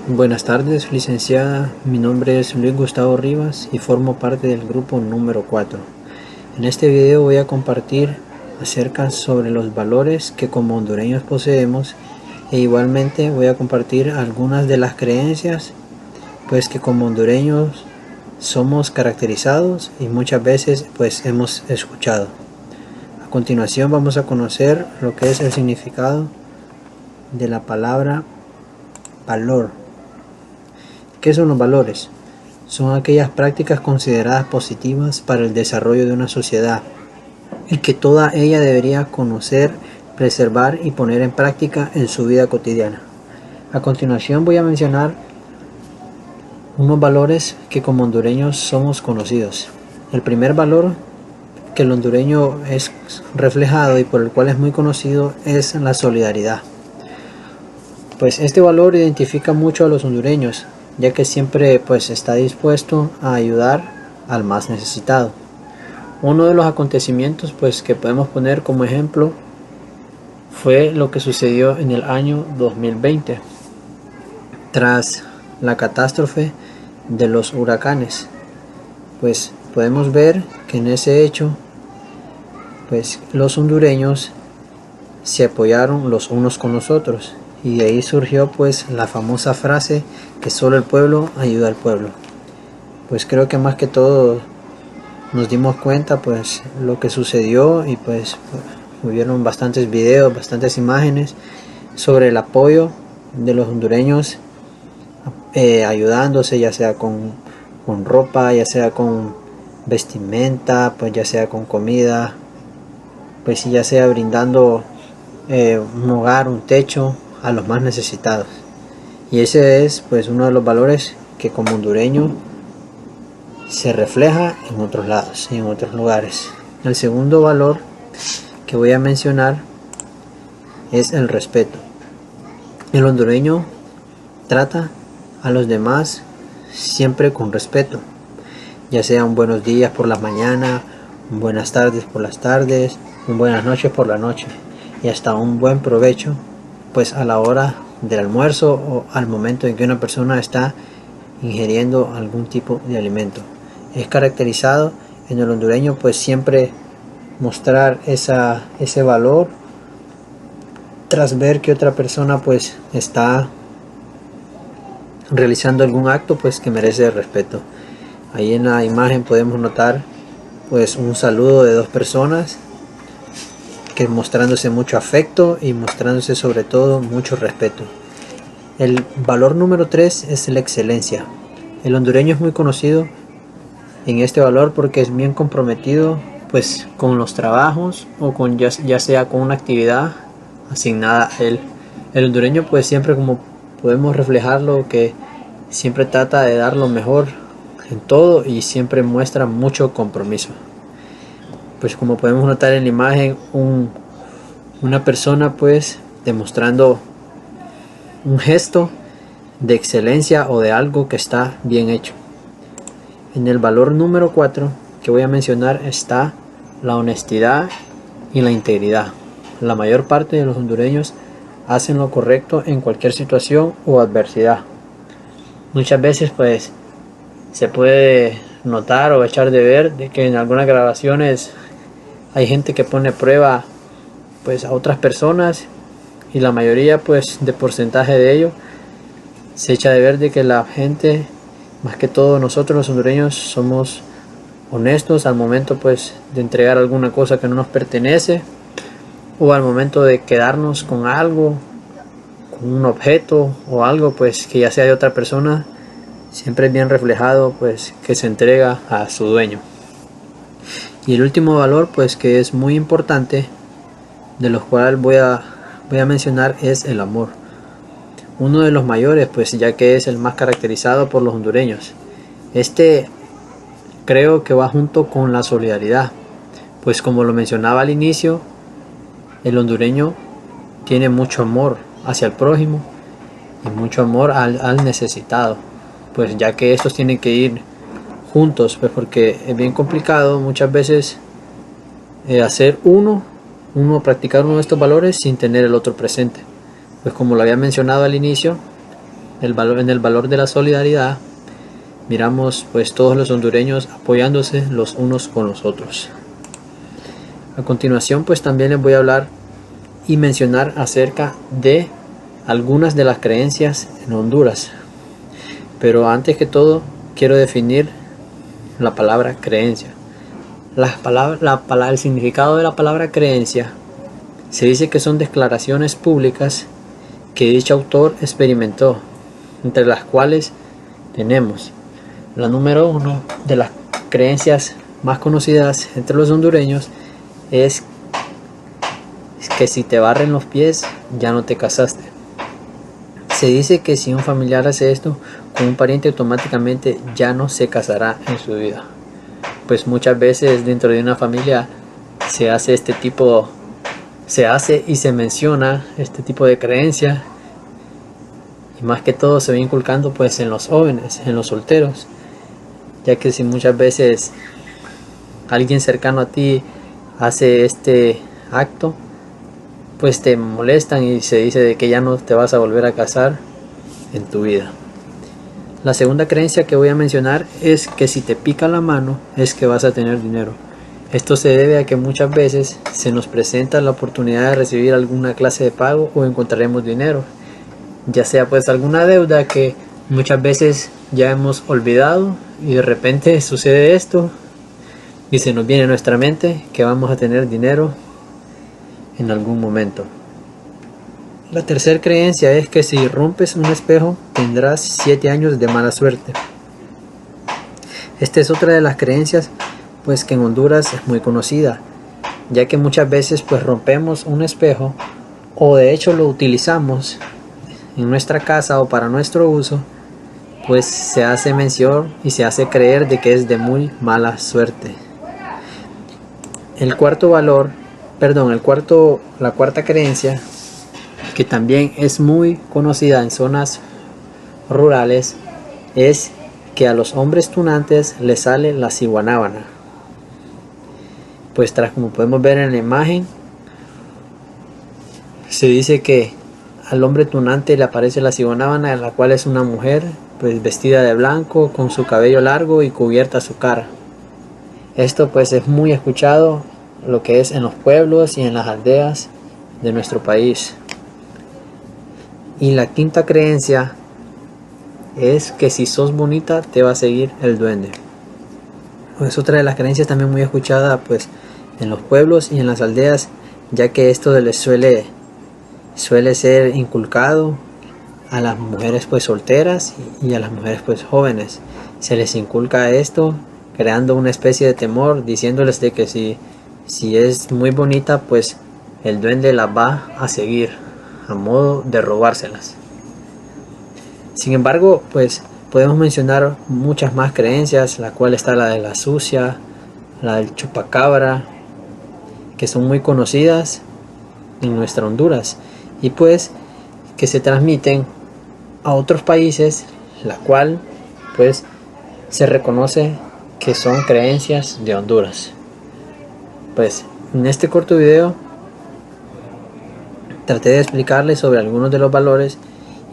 Buenas tardes, licenciada. Mi nombre es Luis Gustavo Rivas y formo parte del grupo número 4. En este video voy a compartir acerca sobre los valores que como hondureños poseemos e igualmente voy a compartir algunas de las creencias pues que como hondureños somos caracterizados y muchas veces pues hemos escuchado. A continuación vamos a conocer lo que es el significado de la palabra valor. ¿Qué son los valores? Son aquellas prácticas consideradas positivas para el desarrollo de una sociedad y que toda ella debería conocer, preservar y poner en práctica en su vida cotidiana. A continuación voy a mencionar unos valores que como hondureños somos conocidos. El primer valor que el hondureño es reflejado y por el cual es muy conocido es la solidaridad. Pues este valor identifica mucho a los hondureños, ya que siempre pues está dispuesto a ayudar al más necesitado. Uno de los acontecimientos pues que podemos poner como ejemplo fue lo que sucedió en el año 2020 tras la catástrofe de los huracanes. Pues podemos ver que en ese hecho pues los hondureños se apoyaron los unos con los otros. Y de ahí surgió pues la famosa frase que solo el pueblo ayuda al pueblo. Pues creo que más que todo nos dimos cuenta pues lo que sucedió y pues hubieron bastantes videos, bastantes imágenes sobre el apoyo de los hondureños ayudándose, ya sea con ropa, ya sea con vestimenta, pues ya sea con comida, pues ya sea brindando un hogar, un techo a los más necesitados. Y ese es pues uno de los valores que como hondureño se refleja en otros lados y en otros lugares. El segundo valor que voy a mencionar es el respeto. El hondureño trata a los demás siempre con respeto, ya sea un buenos días por la mañana, un buenas tardes por las tardes, un buenas noches por la noche y hasta un buen provecho pues a la hora del almuerzo o al momento en que una persona está ingiriendo algún tipo de alimento. Es caracterizado en el hondureño pues siempre mostrar ese valor tras ver que otra persona pues está realizando algún acto pues que merece respeto. Ahí en la imagen podemos notar pues un saludo de dos personas que mostrándose mucho afecto y mostrándose sobre todo mucho respeto. El valor número 3 es la excelencia. El hondureño es muy conocido en este valor porque es bien comprometido pues con los trabajos o con ya sea con una actividad asignada a él. El hondureño pues siempre, como podemos reflejarlo, que siempre trata de dar lo mejor en todo y siempre muestra mucho compromiso. Pues como podemos notar en la imagen, una persona pues demostrando un gesto de excelencia o de algo que está bien hecho. En el valor número 4 que voy a mencionar está la honestidad y la integridad. La mayor parte de los hondureños hacen lo correcto en cualquier situación o adversidad. Muchas veces pues se puede notar o echar de ver de que en algunas grabaciones hay gente que pone a prueba pues a otras personas y la mayoría pues de porcentaje de ello se echa de ver de que la gente, más que todo nosotros los hondureños, somos honestos al momento pues de entregar alguna cosa que no nos pertenece o al momento de quedarnos con algo, con un objeto o algo pues que ya sea de otra persona. Siempre es bien reflejado pues que se entrega a su dueño. Y el último valor pues que es muy importante, de los cuales voy a mencionar, es el amor. Uno de los mayores pues ya que es el más caracterizado por los hondureños. Este creo que va junto con la solidaridad, pues como lo mencionaba al inicio, el hondureño tiene mucho amor hacia el prójimo y mucho amor al necesitado, pues ya que estos tienen que ir juntos, pues porque es bien complicado muchas veces hacer practicar uno de estos valores sin tener el otro presente. Pues como lo había mencionado al inicio, en el valor de la solidaridad, miramos pues todos los hondureños apoyándose los unos con los otros. A continuación pues también les voy a hablar y mencionar acerca de algunas de las creencias en Honduras. Pero antes que todo quiero definir la palabra creencia. El significado de la palabra creencia se dice que son declaraciones públicas que dicho autor experimentó, entre las cuales tenemos la número uno de las creencias más conocidas entre los hondureños es que si te barren los pies ya no te casaste. Se dice que si un familiar hace esto con un pariente, automáticamente ya no se casará en su vida. Pues muchas veces dentro de una familia se hace y se menciona este tipo de creencia, y más que todo se va inculcando pues en los jóvenes, en los solteros, ya que si muchas veces alguien cercano a ti hace este acto, pues te molestan y se dice de que ya no te vas a volver a casar en tu vida. La segunda creencia que voy a mencionar es que si te pica la mano es que vas a tener dinero. Esto se debe a que muchas veces se nos presenta la oportunidad de recibir alguna clase de pago o encontraremos dinero, ya sea pues alguna deuda que muchas veces ya hemos olvidado y de repente sucede esto y se nos viene a nuestra mente que vamos a tener dinero en algún momento. La tercera creencia es que si rompes un espejo tendrás 7 años de mala suerte. Esta es otra de las creencias pues que en Honduras es muy conocida, ya que muchas veces pues rompemos un espejo o de hecho lo utilizamos en nuestra casa o para nuestro uso, pues se hace mención y se hace creer de que es de muy mala suerte. La cuarta creencia, que también es muy conocida en zonas rurales, es que a los hombres tunantes les sale la ciguanábana. Pues como podemos ver en la imagen, se dice que al hombre tunante le aparece la ciguanábana, la cual es una mujer pues vestida de blanco, con su cabello largo y cubierta su cara. Esto pues es muy escuchado lo que es en los pueblos y en las aldeas de nuestro país. Y la quinta creencia es que si sos bonita te va a seguir el duende. Es otra de las creencias también muy escuchada pues en los pueblos y en las aldeas, ya que esto les suele ser inculcado a las mujeres pues solteras y a las mujeres pues jóvenes. Se les inculca esto creando una especie de temor, diciéndoles de que si es muy bonita pues el duende las va a seguir a modo de robárselas. Sin embargo pues podemos mencionar muchas más creencias, la cual está la de la sucia, la del chupacabra, que son muy conocidas en nuestra Honduras y pues que se transmiten a otros países, la cual pues se reconoce que son creencias de Honduras. Pues en este corto video traté de explicarles sobre algunos de los valores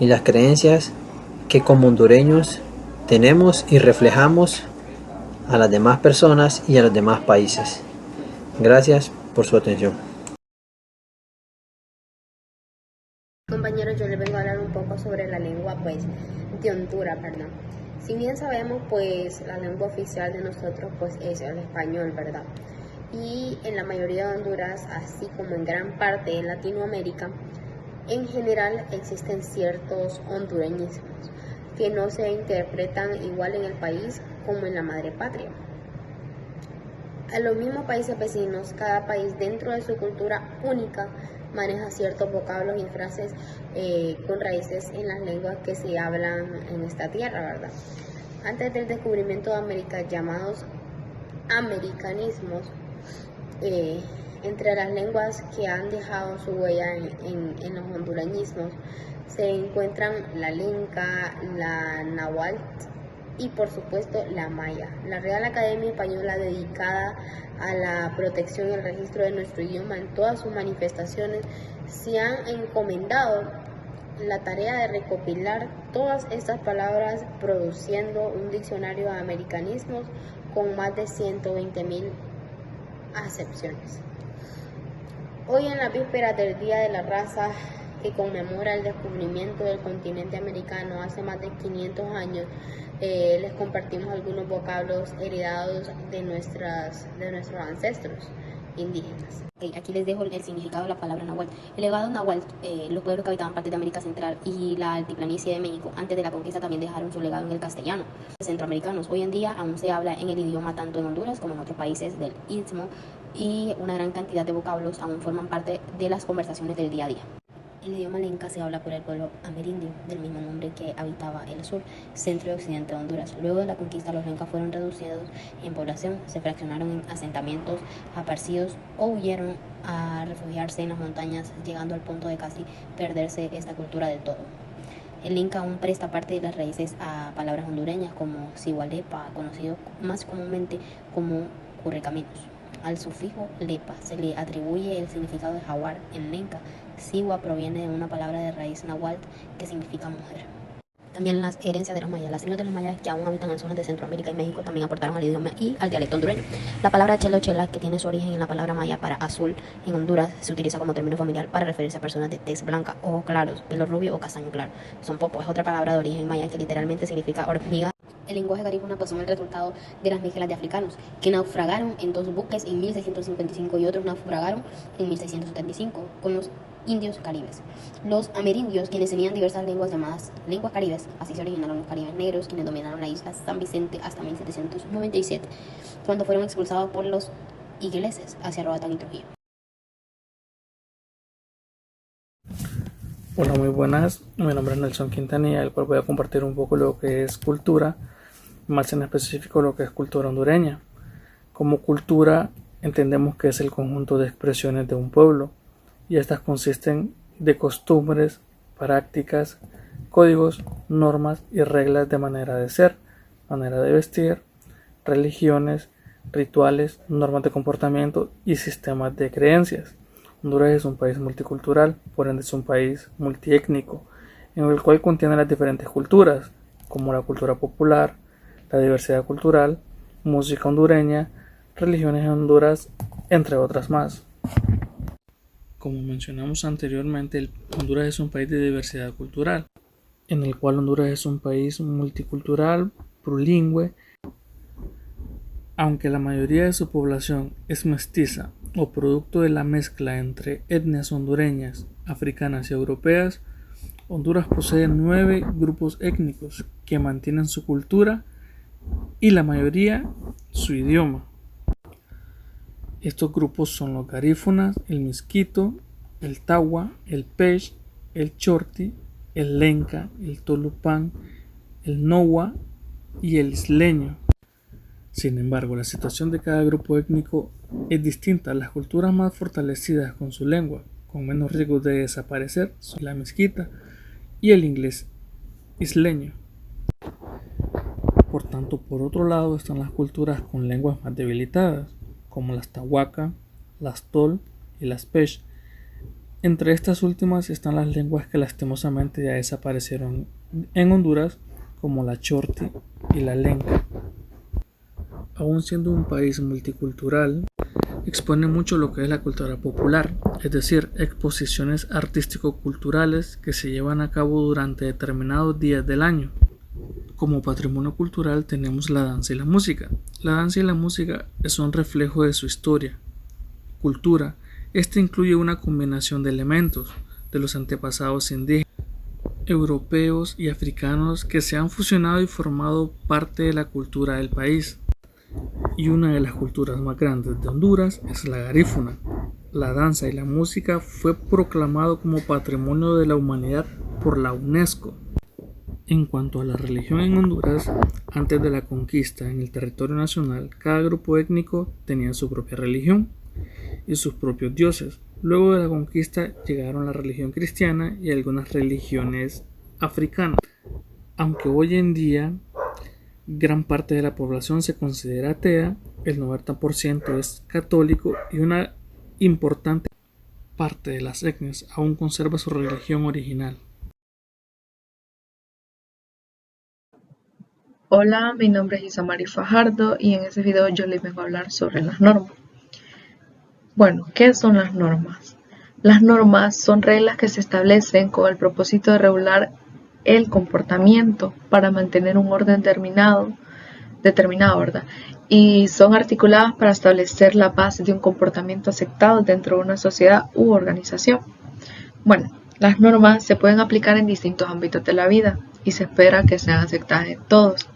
y las creencias que como hondureños tenemos y reflejamos a las demás personas y a los demás países. Gracias por su atención. Compañeros, yo les vengo a hablar un poco sobre la lengua pues de Honduras, ¿verdad? Si bien sabemos pues la lengua oficial de nosotros pues es el español, ¿verdad? Y en la mayoría de Honduras, así como en gran parte de Latinoamérica, en general existen ciertos hondureñismos que no se interpretan igual en el país como en la madre patria. A los mismos países vecinos, cada país dentro de su cultura única maneja ciertos vocablos y frases con raíces en las lenguas que se hablan en esta tierra, ¿verdad? Antes del descubrimiento de América, llamados americanismos, entre las lenguas que han dejado su huella en los hondureñismos se encuentran la lenca, la náhuatl y por supuesto la maya. La Real Academia Española, dedicada a la protección y el registro de nuestro idioma en todas sus manifestaciones, se han encomendado la tarea de recopilar todas estas palabras produciendo un diccionario de americanismos con más de 120.000 acepciones. Hoy, en la víspera del Día de la Raza, que conmemora el descubrimiento del continente americano hace más de 500 años, les compartimos algunos vocablos heredados de nuestros ancestros indígenas. Aquí les dejo el significado de la palabra náhuatl. El legado náhuatl, los pueblos que habitaban parte de América Central y la altiplanicie de México antes de la conquista también dejaron su legado en el castellano. Los centroamericanos hoy en día aún se habla en el idioma tanto en Honduras como en otros países del Istmo, y una gran cantidad de vocablos aún forman parte de las conversaciones del día a día. El idioma lenca se habla por el pueblo amerindio, del mismo nombre que habitaba el sur, centro y occidente de Honduras. Luego de la conquista, los lencas fueron reducidos en población, se fraccionaron en asentamientos aparcidos o huyeron a refugiarse en las montañas, llegando al punto de casi perderse esta cultura del todo. El lenca aún presta parte de las raíces a palabras hondureñas como sihualepa, conocido más comúnmente como correcaminos. Al sufijo lepa se le atribuye el significado de jaguar en lenca. Siwa proviene de una palabra de raíz náhuatl que significa mujer. También las herencias de los mayas. Las tribus de los mayas que aún habitan en zonas de Centroamérica y México también aportaron al idioma y al dialecto hondureño. La palabra chelo chela, que tiene su origen en la palabra maya para azul en Honduras, se utiliza como término familiar para referirse a personas de tez blanca, ojos claros, pelo rubio o castaño claro. Son popo es otra palabra de origen maya que literalmente significa hormiga. El lenguaje garífuna pues son el resultado de las mezclas de africanos que naufragaron en 2 buques en 1655 y otros naufragaron en 1675 con los indios caribes. Los amerindios, quienes tenían diversas lenguas llamadas lenguas caribes, así se originaron los caribes negros, quienes dominaron la isla San Vicente hasta 1797, cuando fueron expulsados por los ingleses hacia Roatán y Trujillo. Hola, muy buenas. Mi nombre es Nelson Quintanilla, el cual voy a compartir un poco lo que es cultura, más en específico lo que es cultura hondureña. Como cultura entendemos que es el conjunto de expresiones de un pueblo, y estas consisten de costumbres, prácticas, códigos, normas y reglas de manera de ser, manera de vestir, religiones, rituales, normas de comportamiento y sistemas de creencias. Honduras es un país multicultural, por ende es un país multiétnico, en el cual contiene las diferentes culturas, como la cultura popular, la diversidad cultural, música hondureña, religiones en Honduras, entre otras más. Como mencionamos anteriormente, Honduras es un país de diversidad cultural, en el cual Honduras es un país multicultural, plurilingüe. Aunque la mayoría de su población es mestiza o producto de la mezcla entre etnias hondureñas, africanas y europeas, Honduras posee 9 grupos étnicos que mantienen su cultura y la mayoría su idioma. Estos grupos son los garífunas, el misquito, el tagua, el pech, el chorti, el lenca, el tolupán, el nowa y el isleño. Sin embargo, la situación de cada grupo étnico es distinta. Las culturas más fortalecidas con su lengua, con menos riesgo de desaparecer, son la mezquita y el inglés isleño. Por tanto, por otro lado están las culturas con lenguas más debilitadas, como las tahuaca, las tol y las pech. Entre estas últimas están las lenguas que lastimosamente ya desaparecieron en Honduras, como la chorti y la lenca. Aún siendo un país multicultural, expone mucho lo que es la cultura popular, es decir, exposiciones artístico-culturales que se llevan a cabo durante determinados días del año. Como patrimonio cultural tenemos la danza y la música. La danza y la música es un reflejo de su historia, cultura. Este incluye una combinación de elementos de los antepasados indígenas, europeos y africanos que se han fusionado y formado parte de la cultura del país. Y una de las culturas más grandes de Honduras es la garífuna. La danza y la música fue proclamado como Patrimonio de la Humanidad por la UNESCO. En cuanto a la religión en Honduras, antes de la conquista en el territorio nacional, cada grupo étnico tenía su propia religión y sus propios dioses. Luego de la conquista llegaron la religión cristiana y algunas religiones africanas. Aunque hoy en día gran parte de la población se considera atea, el 90% es católico y una importante parte de las etnias aún conserva su religión original. Hola, mi nombre es Isamari Fajardo y en este video yo les vengo a hablar sobre las normas. Bueno, ¿qué son las normas? Las normas son reglas que se establecen con el propósito de regular el comportamiento para mantener un orden determinado, ¿verdad? Y son articuladas para establecer la base de un comportamiento aceptado dentro de una sociedad u organización. Bueno, las normas se pueden aplicar en distintos ámbitos de la vida y se espera que sean aceptadas en todos.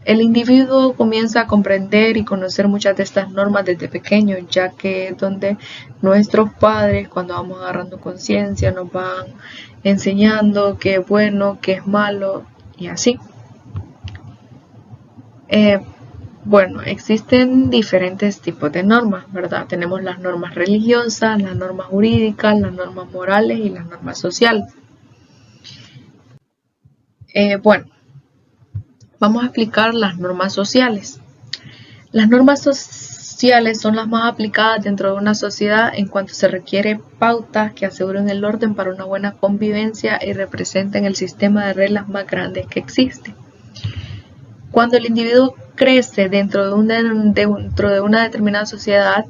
El individuo comienza a comprender y conocer muchas de estas normas desde pequeño, ya que es donde nuestros padres, cuando vamos agarrando conciencia, nos van enseñando qué es bueno, qué es malo y así. Bueno, existen diferentes tipos de normas, ¿verdad? Tenemos las normas religiosas, las normas jurídicas, las normas morales y las normas sociales. Bueno, vamos a explicar las normas sociales. Las normas sociales son las más aplicadas dentro de una sociedad en cuanto se requiere pautas que aseguren el orden para una buena convivencia y representen el sistema de reglas más grande que existe. Cuando el individuo crece dentro de una determinada sociedad,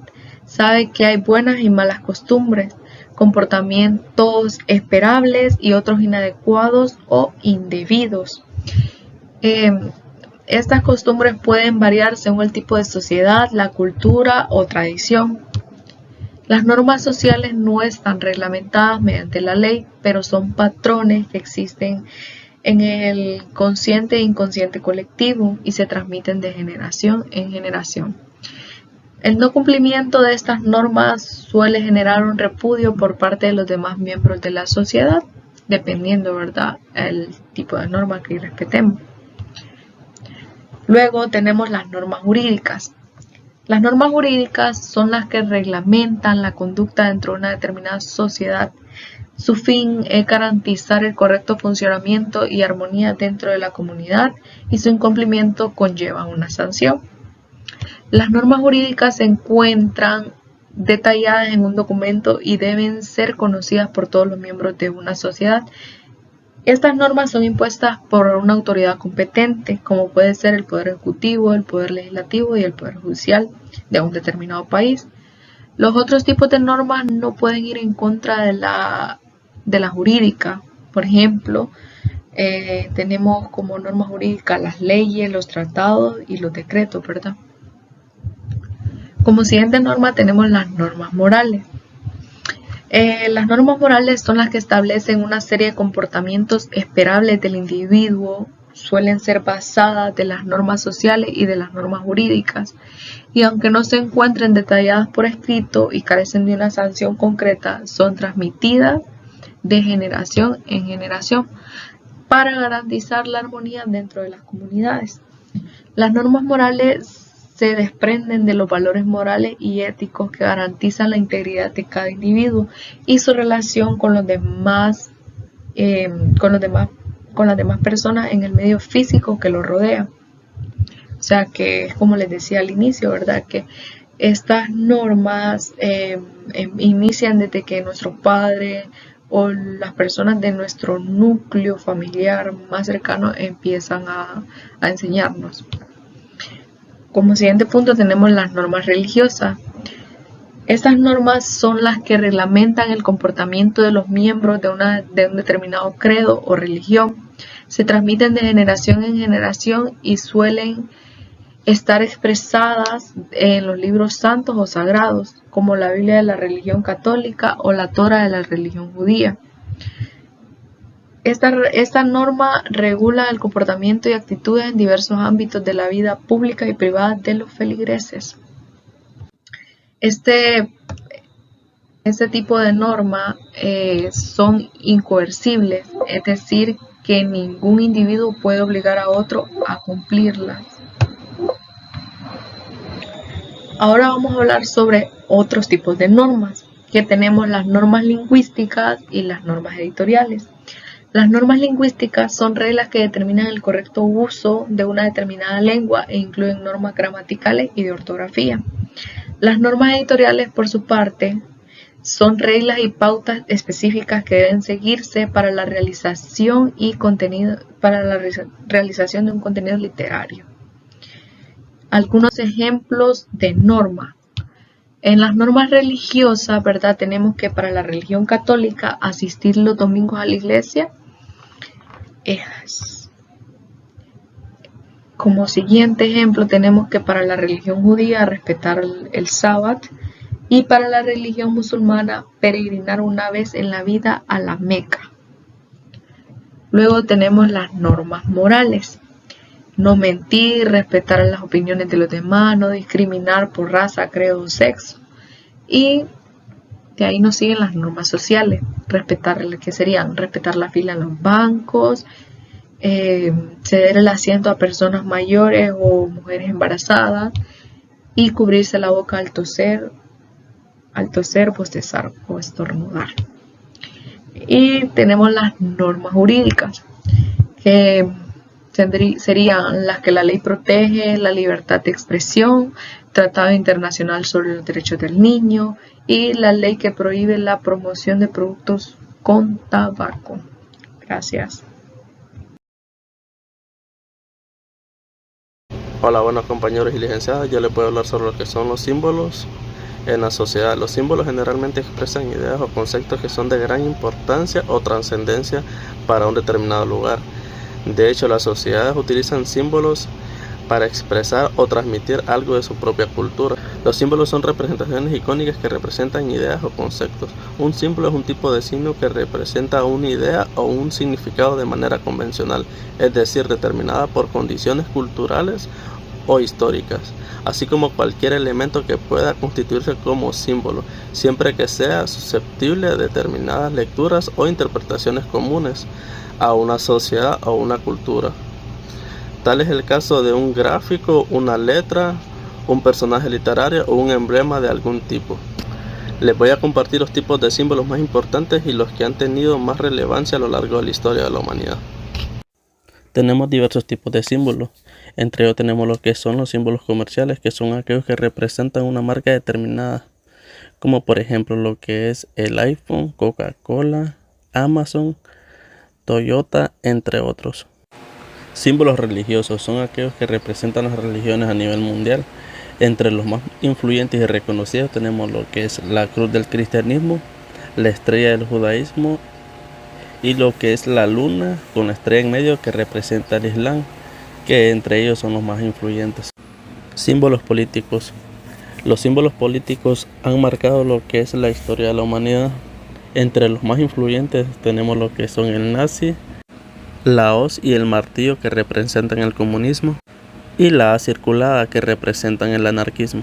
sabe que hay buenas y malas costumbres, comportamientos esperables y otros inadecuados o indebidos. Estas costumbres pueden variar según el tipo de sociedad, la cultura o tradición. Las normas sociales no están reglamentadas mediante la ley, pero son patrones que existen en el consciente e inconsciente colectivo y se transmiten de generación en generación. El no cumplimiento de estas normas suele generar un repudio por parte de los demás miembros de la sociedad, dependiendo, ¿verdad?, el tipo de norma que respetemos. Luego tenemos las normas jurídicas. Las normas jurídicas son las que reglamentan la conducta dentro de una determinada sociedad. Su fin es garantizar el correcto funcionamiento y armonía dentro de la comunidad y su incumplimiento conlleva una sanción. Las normas jurídicas se encuentran detalladas en un documento y deben ser conocidas por todos los miembros de una sociedad. Estas normas son impuestas por una autoridad competente, como puede ser el Poder Ejecutivo, el Poder Legislativo y el Poder Judicial de un determinado país. Los otros tipos de normas no pueden ir en contra de la jurídica. Por ejemplo, tenemos como norma jurídica las leyes, los tratados y los decretos, ¿verdad? Como siguiente norma tenemos las normas morales. Las normas morales son las que establecen una serie de comportamientos esperables del individuo, suelen ser basadas de las normas sociales y de las normas jurídicas, y aunque no se encuentren detalladas por escrito y carecen de una sanción concreta, son transmitidas de generación en generación para garantizar la armonía dentro de las comunidades. Las normas morales se desprenden de los valores morales y éticos que garantizan la integridad de cada individuo y su relación con las demás personas en el medio físico que lo rodea. O sea que es como les decía al inicio, ¿verdad? Que estas normas inician desde que nuestros padres o las personas de nuestro núcleo familiar más cercano empiezan a enseñarnos. Como siguiente punto tenemos las normas religiosas. Estas normas son las que reglamentan el comportamiento de los miembros de un determinado credo o religión. Se transmiten de generación en generación y suelen estar expresadas en los libros santos o sagrados, como la Biblia de la religión católica o la Torá de la religión judía. Esta norma regula el comportamiento y actitudes en diversos ámbitos de la vida pública y privada de los feligreses. Este tipo de normas son incoercibles, es decir, que ningún individuo puede obligar a otro a cumplirlas. Ahora vamos a hablar sobre otros tipos de normas, que tenemos las normas lingüísticas y las normas editoriales. Las normas lingüísticas son reglas que determinan el correcto uso de una determinada lengua e incluyen normas gramaticales y de ortografía. Las normas editoriales, por su parte, Son reglas y pautas específicas que deben seguirse para la realización de un contenido literario. Algunos ejemplos de normas. En las normas religiosas, ¿verdad? Tenemos que para la religión católica asistir los domingos a la iglesia. Como siguiente ejemplo tenemos que para la religión judía respetar el sábado. Y para la religión musulmana, peregrinar una vez en la vida a la Meca. Luego tenemos las normas morales. No mentir, respetar las opiniones de los demás, no discriminar por raza, credo o sexo. Y de ahí nos siguen las normas sociales. Respetar la fila en los bancos, ceder el asiento a personas mayores o mujeres embarazadas y cubrirse la boca al toser, bostezar o estornudar. Y tenemos las normas jurídicas, que serían las que la ley protege: la libertad de expresión, Tratado Internacional sobre los Derechos del Niño y la ley que prohíbe la promoción de productos con tabaco. Gracias. Hola, buenos compañeros y licenciadas. Yo les puedo hablar sobre lo que son los símbolos en la sociedad. Los símbolos generalmente expresan ideas o conceptos que son de gran importancia o trascendencia para un determinado lugar. De hecho, las sociedades utilizan símbolos para expresar o transmitir algo de su propia cultura. Los símbolos son representaciones icónicas que representan ideas o conceptos. Un símbolo es un tipo de signo que representa una idea o un significado de manera convencional, es decir, determinada por condiciones culturales o históricas, así como cualquier elemento que pueda constituirse como símbolo, siempre que sea susceptible de determinadas lecturas o interpretaciones comunes a una sociedad o una cultura. Tal es el caso de un gráfico, una letra, un personaje literario o un emblema de algún tipo. Les voy a compartir los tipos de símbolos más importantes y los que han tenido más relevancia a lo largo de la historia de la humanidad. Tenemos diversos tipos de símbolos. Entre ellos tenemos lo que son los símbolos comerciales, que son aquellos que representan una marca determinada, como por ejemplo lo que es el iPhone, Coca-Cola, Amazon, Toyota, entre otros. Símbolos religiosos son aquellos que representan las religiones a nivel mundial. Entre los más influyentes y reconocidos tenemos lo que es la cruz del cristianismo, la estrella del judaísmo y lo que es la luna con la estrella en medio que representa el Islam, que entre ellos son los más influyentes. Símbolos políticos. Los símbolos políticos han marcado lo que es la historia de la humanidad. Entre los más influyentes tenemos lo que son el nazi, la hoz y el martillo que representan el comunismo y la A circulada que representan el anarquismo.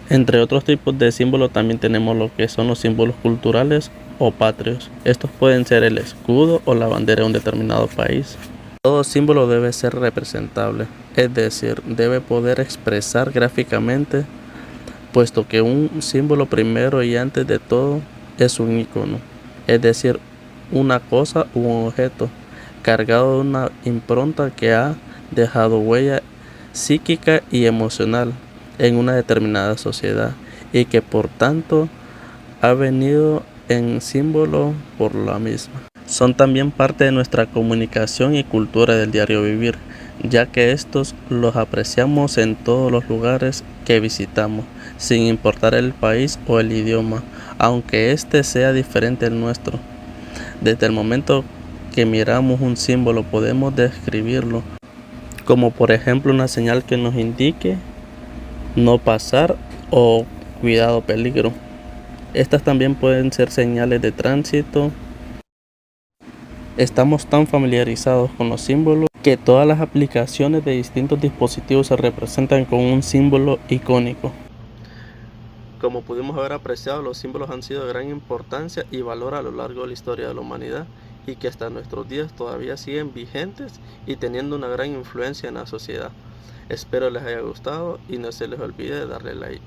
Entre otros tipos de símbolos también tenemos lo que son los símbolos culturales o patrios. Estos pueden ser el escudo o la bandera de un determinado país. Todo símbolo debe ser representable, es decir, debe poder expresar gráficamente, puesto que un símbolo primero y antes de todo es un icono, es decir, una cosa u un objeto cargado de una impronta que ha dejado huella psíquica y emocional en una determinada sociedad y que por tanto ha venido en símbolo por la misma. Son también parte de nuestra comunicación y cultura del diario vivir, ya que estos los apreciamos en todos los lugares que visitamos, sin importar el país o el idioma, aunque este sea diferente al nuestro. Desde el momento que miramos un símbolo podemos describirlo, como por ejemplo una señal que nos indique no pasar o cuidado peligro. Estas también pueden ser señales de tránsito. Estamos tan familiarizados con los símbolos que todas las aplicaciones de distintos dispositivos se representan con un símbolo icónico. Como pudimos haber apreciado, los símbolos han sido de gran importancia y valor a lo largo de la historia de la humanidad y que hasta nuestros días todavía siguen vigentes y teniendo una gran influencia en la sociedad. Espero les haya gustado y no se les olvide darle like.